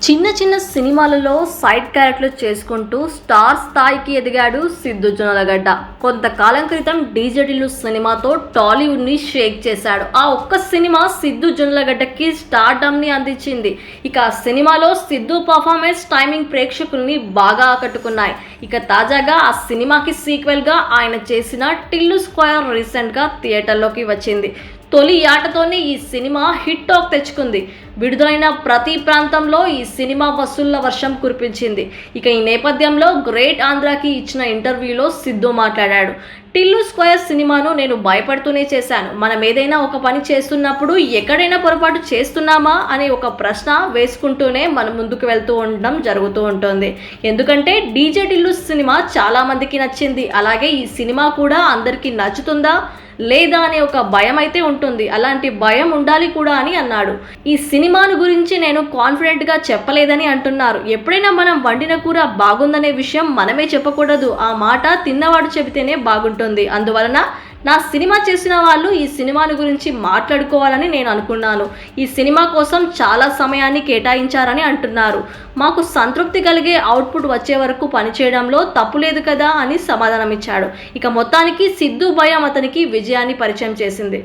చిన్న చిన్న సినిమాలలో సైడ్ క్యారెక్టర్లు చేసుకుంటూ స్టార్ స్థాయికి ఎదిగాడు సిద్ధు జొన్నలగడ్డ. కొంతకాలం క్రితం డీజే టిల్లు సినిమాతో టాలీవుడ్ ని షేక్ చేశాడు. ఆ ఒక్క సినిమా సిద్ధు జొన్నలగడ్డకి స్టార్డమ్ ని అందించింది. ఇక ఆ సినిమాలో సిద్ధు పర్ఫార్మెన్స్ టైమింగ్ ప్రేక్షకుల్ని బాగా ఆకట్టుకున్నాయి. ఇక తాజాగా ఆ సినిమాకి సీక్వెల్ గా ఆయన చేసిన టిల్లు స్క్వేర్ రీసెంట్ గా థియేటర్లోకి వచ్చింది. తొలి ఆటతోనే ఈ సినిమా హిట్ టాక్ తెచ్చుకుంది. విడుదలైన ప్రతి ప్రాంతంలో ఈ సినిమా వసూళ్ల వర్షం కురిపించింది. ఇక ఈ నేపథ్యంలో గ్రేట్ ఆంధ్రాకి ఇచ్చిన ఇంటర్వ్యూలో సిద్ధు మాట్లాడాడు. టిల్లు స్క్వేర్ సినిమాను నేను భయపడుతూనే చేశాను. మనం ఏదైనా ఒక పని చేస్తున్నప్పుడు ఎక్కడైనా పొరపాటు చేస్తున్నామా అనే ఒక ప్రశ్న వేసుకుంటూనే మనం ముందుకు వెళ్తూ ఉండడం జరుగుతూ ఉంటుంది. ఎందుకంటే డీజే టిల్లు సినిమా చాలా మందికి నచ్చింది. అలాగే ఈ సినిమా కూడా అందరికీ నచ్చుతుందా లేదా అనే ఒక భయం అయితే ఉంటుంది. అలాంటి భయం ఉండాలి కూడా అని అన్నాడు. ఈ సినిమాను గురించి నేను కాన్ఫిడెంట్గా చెప్పలేదని అంటున్నారు. ఎప్పుడైనా మనం వండిన కూర బాగుందనే విషయం మనమే చెప్పకూడదు. ఆ మాట తిన్నవాడు చెబితేనే బాగుంటుంది. అందువలన నా సినిమా చేసిన వాళ్ళు ఈ సినిమాను గురించి మాట్లాడుకోవాలని నేను అనుకున్నాను. ఈ సినిమా కోసం చాలా సమయాన్ని కేటాయించారని అంటున్నారు. మాకు సంతృప్తి కలిగే అవుట్పుట్ వచ్చే వరకు పనిచేయడంలో తప్పు లేదు కదా అని సమాధానం ఇచ్చాడు. ఇక మొత్తానికి సిద్ధు భయం అతనికి విజయాన్ని పరిచయం చేసింది.